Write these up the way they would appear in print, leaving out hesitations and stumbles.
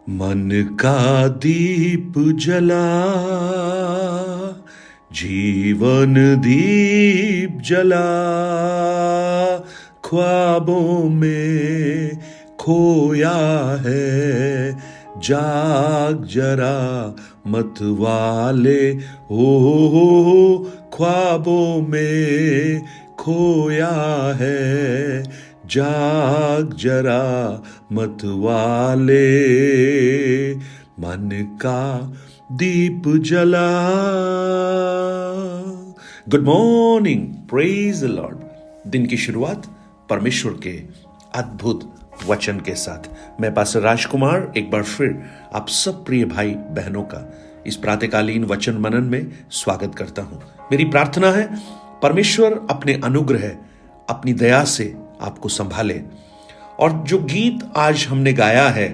मन का दीप जला, जीवन दीप जला, ख्वाबों में खोया है, जाग जरा मत वाले हो, ख्वाबों में खोया है, जाग जरा मत वाले, मन का दीप जला। Good morning, praise the Lord. दिन की शुरुआत परमेश्वर के अद्भुत वचन के साथ मैं पास्टर राजकुमार एक बार फिर आप सब प्रिय भाई बहनों का इस प्रातःकालीन वचन मनन में स्वागत करता हूं। मेरी प्रार्थना है परमेश्वर अपने अनुग्रह, अपनी दया से आपको संभाले। और जो गीत आज हमने गाया है,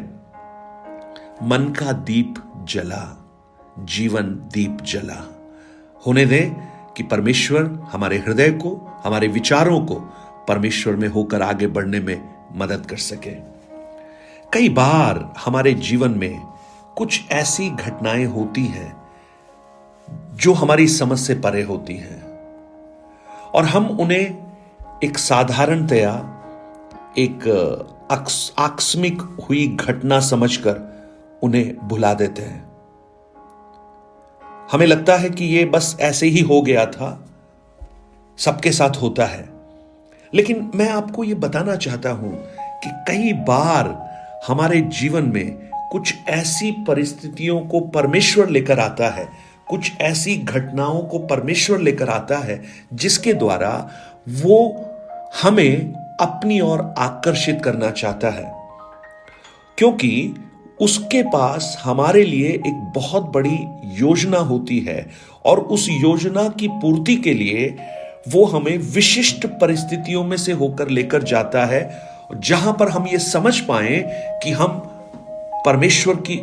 मन का दीप जला, जीवन दीप जला, होने दें कि परमेश्वर हमारे हृदय को, हमारे विचारों को परमेश्वर में होकर आगे बढ़ने में मदद कर सके। कई बार हमारे जीवन में कुछ ऐसी घटनाएं होती हैं जो हमारी समझ से परे होती हैं और हम उन्हें एक साधारणतया एक आकस्मिक हुई घटना समझकर उन्हें भुला देते हैं। हमें लगता है कि ये बस ऐसे ही हो गया था, सबके साथ होता है। लेकिन मैं आपको ये बताना चाहता हूं कि कई बार हमारे जीवन में कुछ ऐसी परिस्थितियों को परमेश्वर लेकर आता है, कुछ ऐसी घटनाओं को परमेश्वर लेकर आता है जिसके द्वारा वो हमें अपनी ओर आकर्षित करना चाहता है, क्योंकि उसके पास हमारे लिए एक बहुत बड़ी योजना होती है और उस योजना की पूर्ति के लिए वो हमें विशिष्ट परिस्थितियों में से होकर लेकर जाता है, जहां पर हम ये समझ पाए कि हम परमेश्वर की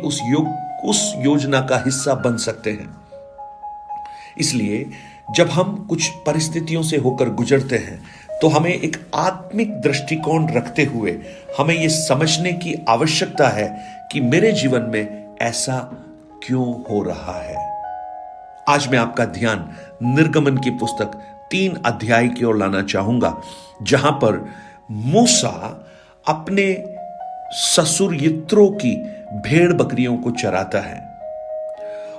उस योजना का हिस्सा बन सकते हैं। इसलिए जब हम कुछ परिस्थितियों से होकर गुजरते हैं तो हमें एक आत्मिक दृष्टिकोण रखते हुए हमें यह समझने की आवश्यकता है कि मेरे जीवन में ऐसा क्यों हो रहा है। आज मैं आपका ध्यान निर्गमन की पुस्तक 3 अध्याय की ओर लाना चाहूंगा, जहां पर मूसा अपने ससुर यित्रो की भेड़ बकरियों को चराता है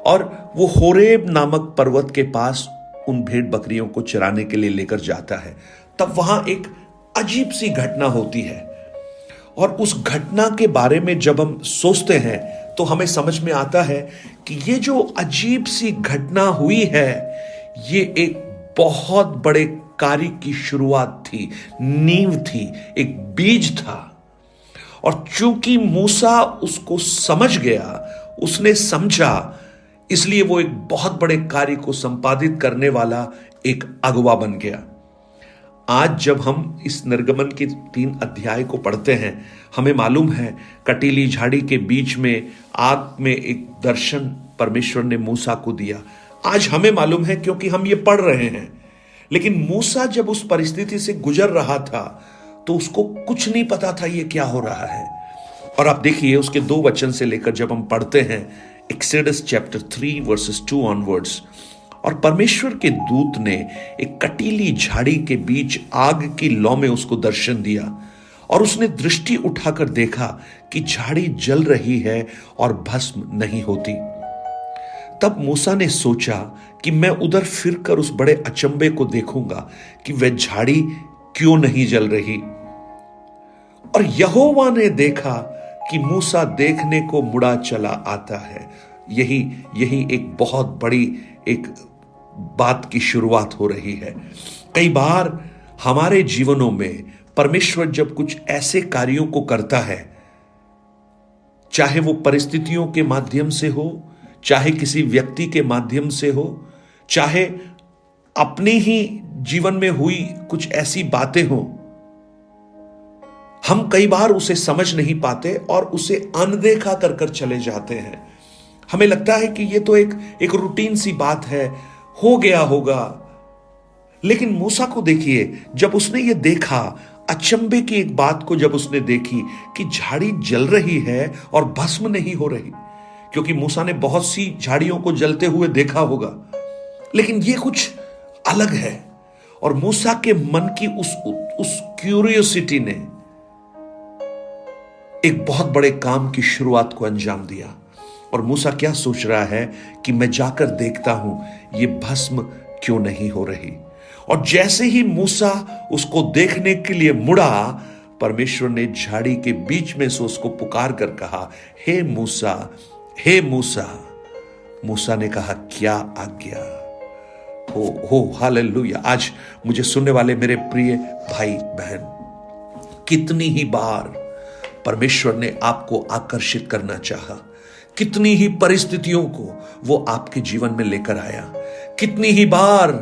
और वो होरेब नामक पर्वत के पास उन भेड़ बकरियों को चराने के लिए लेकर जाता है। तब वहां एक अजीब सी घटना होती है और उस घटना के बारे में जब हम सोचते हैं तो हमें समझ में आता है कि ये जो अजीब सी घटना हुई है, ये एक बहुत बड़े कार्य की शुरुआत थी, नींव थी, एक बीज था। और चूंकि मूसा उसको समझ गया, उसने समझा, इसलिए वो एक बहुत बड़े कार्य को संपादित करने वाला एक अगुवा बन गया। आज जब हम इस निर्गमन के 3 अध्याय को पढ़ते हैं, हमें मालूम है कटीली झाड़ी के बीच में आग में एक दर्शन परमेश्वर ने मूसा को दिया। आज हमें मालूम है क्योंकि हम ये पढ़ रहे हैं। लेकिन मूसा जब उस परिस्थिति से गुजर रहा था तो उसको कुछ नहीं पता था ये क्या हो रहा है। और आप देखिए उसके 2 वचन से लेकर जब हम पढ़ते हैं, एक्सोडस चैप्टर 3 वर्सेस 2 ऑनवर्ड्स, और परमेश्वर के दूत ने एक कटीली झाड़ी के बीच आग की लौ में उसको दर्शन दिया और उसने दृष्टि उठाकर देखा कि झाड़ी जल रही है और भस्म नहीं होती। तब मूसा ने सोचा कि मैं उधर फिरकर उस बड़े अचंभे को देखूंगा कि वह झाड़ी क्यों नहीं जल रही। और यहोवा ने देखा कि मूसा देखने को मुड़ा चला आता है। यही एक बहुत बड़ी एक बात की शुरुआत हो रही है। कई बार हमारे जीवनों में परमेश्वर जब कुछ ऐसे कार्यों को करता है, चाहे वो परिस्थितियों के माध्यम से हो, चाहे किसी व्यक्ति के माध्यम से हो, चाहे अपने ही जीवन में हुई कुछ ऐसी बातें हो, हम कई बार उसे समझ नहीं पाते और उसे अनदेखा कर चले जाते हैं। हमें लगता है कि ये तो एक रूटीन सी बात है, हो गया होगा। लेकिन मूसा को देखिए, जब उसने ये देखा अचंभे की एक बात को जब उसने देखी कि झाड़ी जल रही है और भस्म नहीं हो रही, क्योंकि मूसा ने बहुत सी झाड़ियों को जलते हुए देखा होगा, लेकिन ये कुछ अलग है। और मूसा के मन की उस क्यूरियोसिटी ने एक बहुत बड़े काम की शुरुआत को अंजाम दिया। और मूसा क्या सोच रहा है कि मैं जाकर देखता हूं ये भस्म क्यों नहीं हो रही। और जैसे ही मूसा उसको देखने के लिए मुड़ा, परमेश्वर ने झाड़ी के बीच में से उसको पुकार कर कहा, हे मूसा, हे मूसा। मूसा ने कहा, क्या आज्ञा। हो हालेलुया। आज मुझे सुनने वाले मेरे प्रिय भाई बहन, कितनी ही बार परमेश्वर ने आपको आकर्षित करना चाहा, कितनी ही परिस्थितियों को वो आपके जीवन में लेकर आया, कितनी ही बार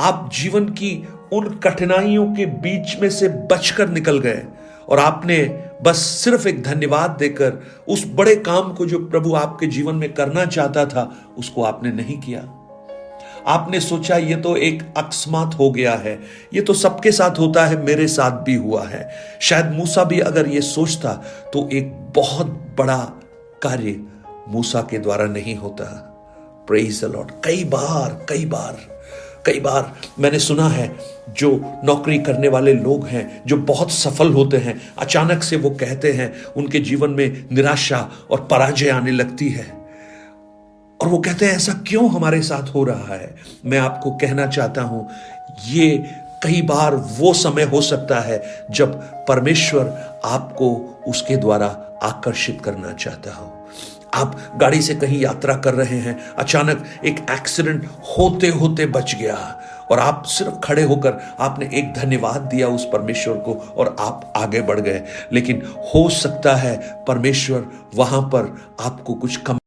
आप जीवन की उन कठिनाइयों के बीच में से बचकर निकल गए और आपने बस सिर्फ एक धन्यवाद देकर उस बड़े काम को जो प्रभु आपके जीवन में करना चाहता था उसको आपने नहीं किया। आपने सोचा ये तो एक अकस्मात हो गया है, ये तो सबके साथ होता है, मेरे साथ भी हुआ है। शायद मूसा भी अगर ये सोचता तो एक बहुत बड़ा कार्य मूसा के द्वारा नहीं होता। Praise the Lord. कई बार मैंने सुना है जो नौकरी करने वाले लोग हैं, जो बहुत सफल होते हैं, अचानक से वो कहते हैं, उनके जीवन में निराशा और पराजय आने लगती है और वो कहते हैं ऐसा क्यों हमारे साथ हो रहा है। मैं आपको कहना चाहता हूं, ये कई बार वो समय हो सकता है जब परमेश्वर आपको उसके द्वारा आकर्षित करना चाहता हो। आप गाड़ी से कहीं यात्रा कर रहे हैं, अचानक एक एक्सीडेंट होते होते बच गया और आप सिर्फ खड़े होकर आपने एक धन्यवाद दिया उस परमेश्वर को और आप आगे बढ़ गए। लेकिन हो सकता है परमेश्वर वहां पर आपको कुछ कम